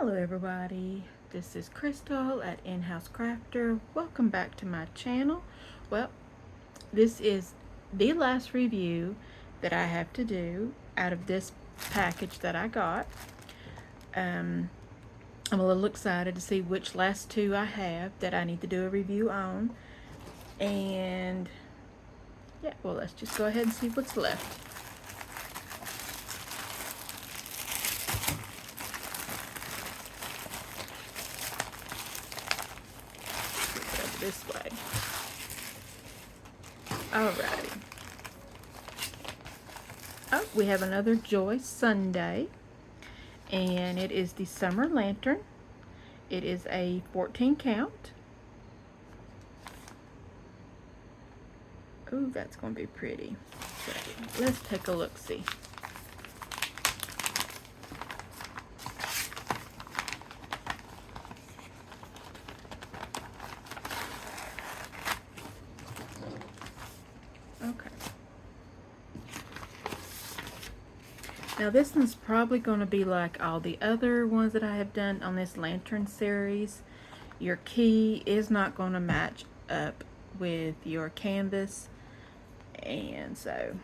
Hello everybody, this is Crystal at In-House Crafter. Welcome back to my channel. Well, this is the last review that I have to do out of this package that I got. I'm a little excited to see which last two I have that I need to do a review on. And yeah, well, let's just go ahead and see what's left. This way. Alrighty. Oh, we have another Joy Sunday, and it is the Summer Lantern. It is a 14 count. Ooh, that's going to be pretty. So, let's take a look-see. Okay. Now this one's probably going to be like all the other ones that I have done on this lantern series. Your key is not going to match up with your canvas, and so,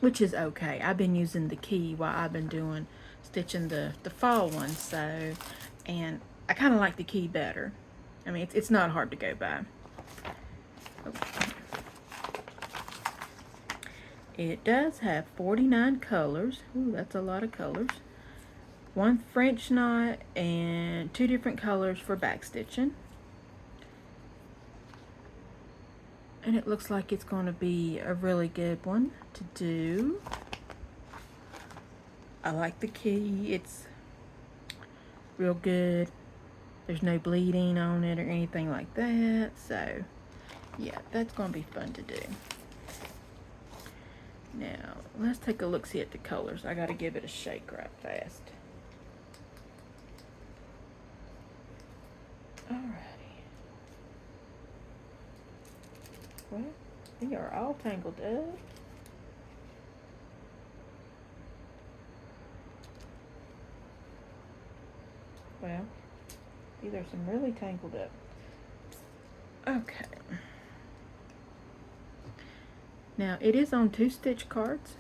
which is okay. I've been using the key while I've been doing stitching the fall one, so, and I kind of like the key better. I mean, it's not hard to go by. Okay. It does have 49 colors. Ooh, that's a lot of colors. One French knot and 2 different colors for back stitching. And it looks like it's going to be a really good one to do. I like the key. It's real good. There's no bleeding on it or anything like that. So, yeah, that's going to be fun to do. Now, let's take a look-see at the colors. I got to give it a shake right fast. Alrighty. Well, they are all tangled up. Well, these are some really tangled up. Okay. Now, it is on 2 stitch cards.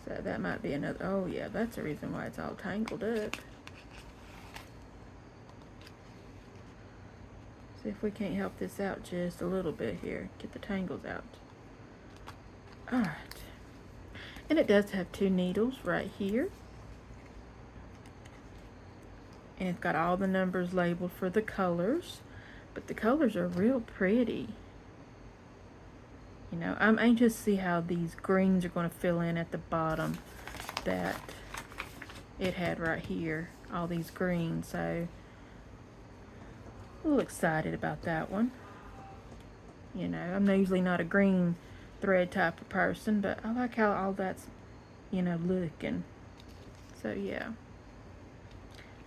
So that might be another, oh yeah, that's the reason why it's all tangled up. See if we can't help this out just a little bit here. Get the tangles out. Alright. And it does have 2 needles right here. And it's got all the numbers labeled for the colors. But the colors are real pretty. You know, I'm anxious to see how these greens are going to fill in at the bottom that it had right here. All these greens. So, a little excited about that one. You know, I'm usually not a green thread type of person, but I like how all that's, you know, looking. So, yeah.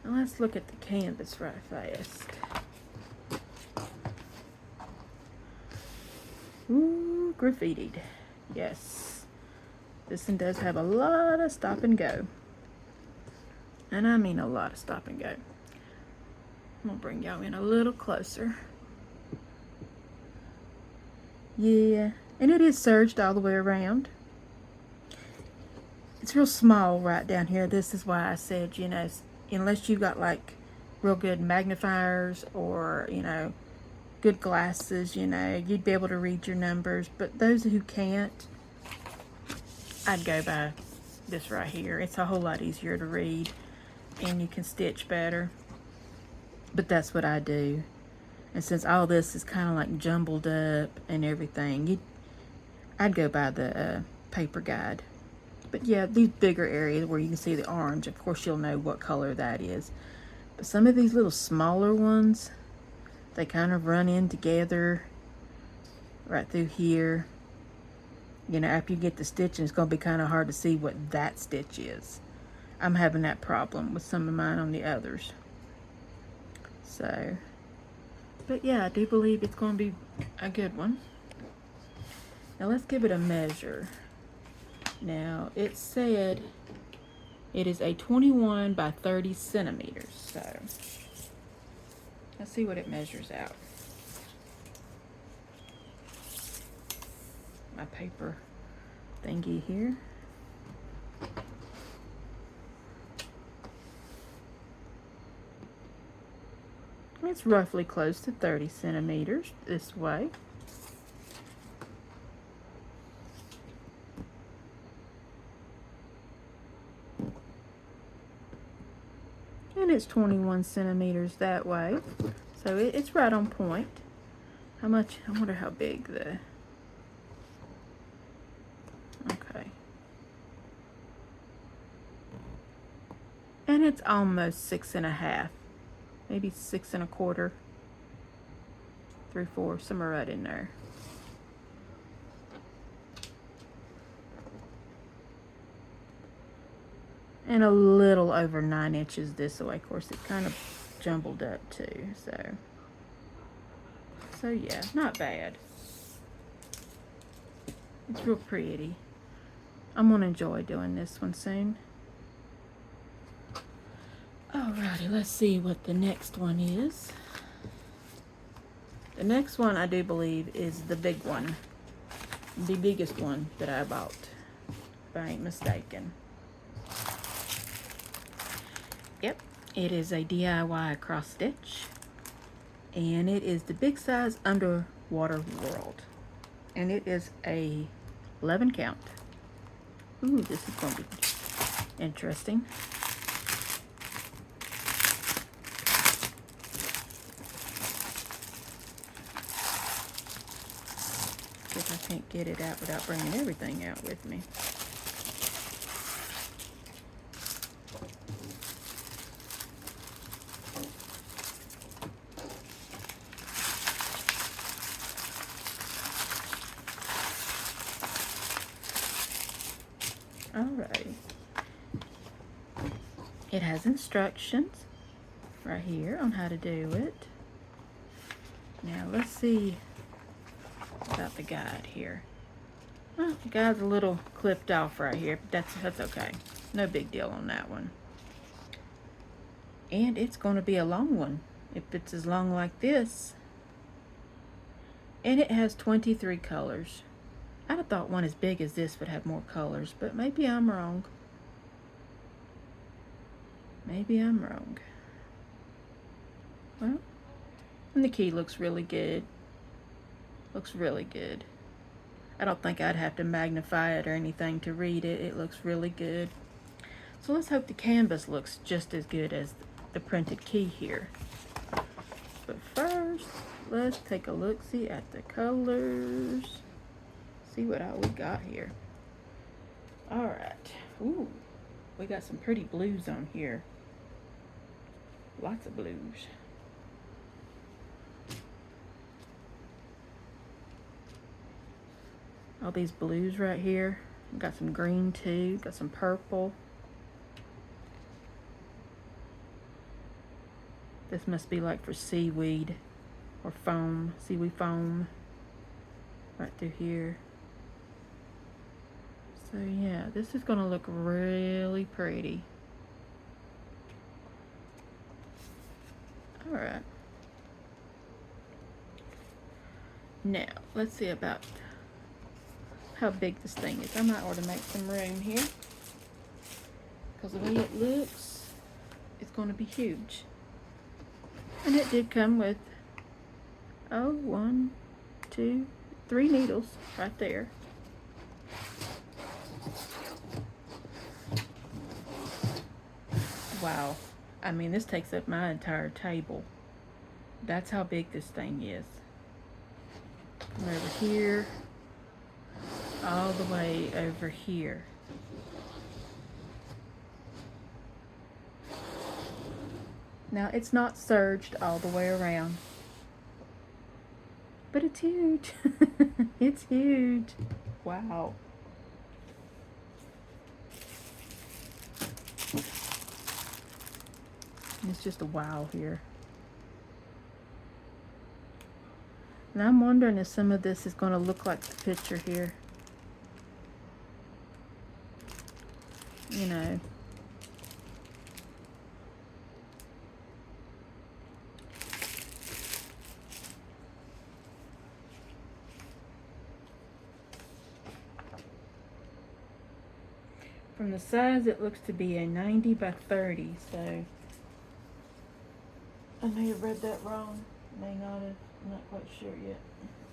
Now let's look at the canvas right fast. Ooh, graffitied. Yes. This one does have a lot of stop and go. And I mean a lot of stop and go. I'm going to bring y'all in a little closer. Yeah. And it is serged all the way around. It's real small right down here. This is why I said, you know, unless you've got like real good magnifiers or, you know, good glasses, you know, you'd be able to read your numbers. But those who can't, I'd go by this right here. It's a whole lot easier to read and you can stitch better. But that's what I do. And since all this is kind of like jumbled up and everything, I'd go by the paper guide. But yeah, these bigger areas where you can see the orange, of course you'll know what color that is. But some of these little smaller ones, they kind of run in together right through here. You know, after you get the stitching, it's going to be kind of hard to see what that stitch is. I'm having that problem with some of mine on the others. So, but yeah, I do believe it's going to be a good one. Now let's give it a measure. Now, it said It is a 21 by 30 centimeters. So let's see what it measures out. My paper thingy here. It's roughly close to 30 centimeters this way. And it's 21 centimeters that way. So it's right on point. How much? I wonder how big the... Okay. And it's almost 6.5. Maybe 6.25. 3/4, somewhere right in there. And a little over 9 inches this way. Of course, it's kind of jumbled up too. So yeah, not bad. It's real pretty. I'm gonna enjoy doing this one soon. Alrighty, let's see what the next one is. The next one, I do believe, is the big one. The biggest one that I bought, if I ain't mistaken. Yep, it is a DIY cross stitch. And it is the Big Size Underwater World. And it is a 11 count. Ooh, this is going to be interesting. See if I can't get it out without bringing everything out with me. Alrighty. It has instructions right here on how to do it. Now let's see about the guide here. Well, the guide's a little clipped off right here, but that's okay. No big deal on that one. And it's going to be a long one if it's as long like this. And it has 23 colors. I'd have thought one as big as this would have more colors, but maybe I'm wrong. Maybe I'm wrong. Well, and the key looks really good. Looks really good. I don't think I'd have to magnify it or anything to read it. It looks really good. So let's hope the canvas looks just as good as the printed key here. But first, let's take a look-see at the colors. See what all we got here. All right. Ooh, we got some pretty blues on here. Lots of blues. All these blues right here. We got some green too. Got some purple. This must be like for seaweed or foam, seaweed foam. Right through here. So yeah, this is gonna look really pretty. All right. Now, let's see about how big this thing is. I might ought to make some room here, because the way it looks, it's gonna be huge. And it did come with, oh, 1, 2, 3 needles right there. Wow. I mean, this takes up my entire table. That's how big this thing is. From over here, all the way over here. Now, it's not serged all the way around, but it's huge. It's huge. Wow. It's just a wow here. And I'm wondering if some of this is going to look like the picture here. You know, From the size, it looks to be a 90 by 30, so I may have read that wrong. May not have. I'm not quite sure yet.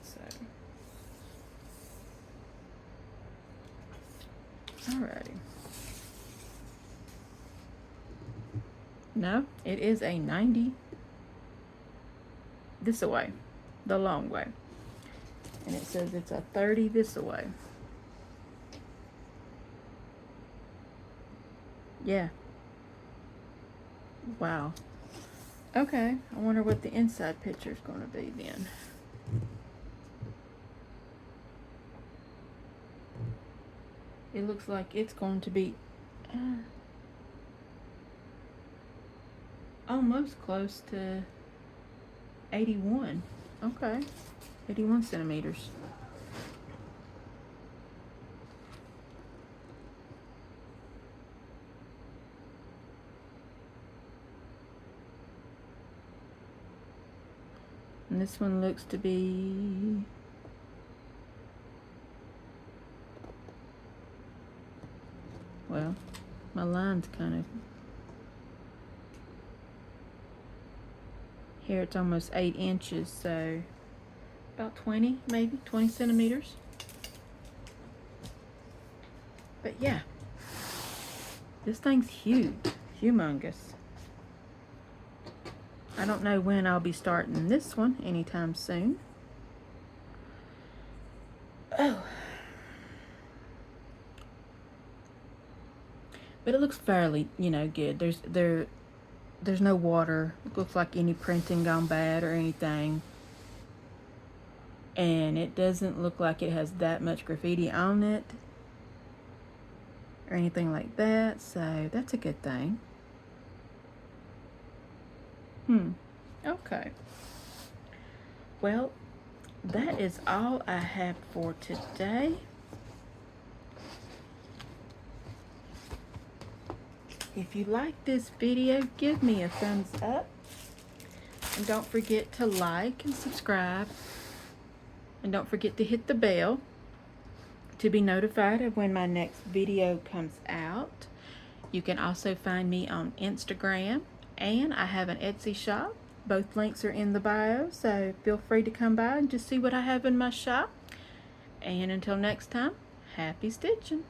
So, alrighty. No, it is a 90 this away, the long way. And it says it's a 30 this away. Yeah. Wow. Okay, I wonder what the inside picture is going to be then. It looks like it's going to be almost close to 81. Okay, 81 centimeters. And this one looks to be well, my line's kind of here, it's almost 8 inches, so about 20, maybe 20 centimeters. But yeah, this thing's huge, humongous. I don't know when I'll be starting this one, anytime soon. Oh. But it looks fairly, good. There's no water. It looks like any printing gone bad or anything. And it doesn't look like it has that much graffiti on it or anything like that, so that's a good thing. Okay. Well, that is all I have for today. If you like this video, give me a thumbs up. And don't forget to like and subscribe. And don't forget to hit the bell to be notified of when my next video comes out. You can also find me on Instagram, and I have an Etsy shop. Both links are in the bio, so feel free to come by and just see what I have in my shop. And until next time, happy stitching.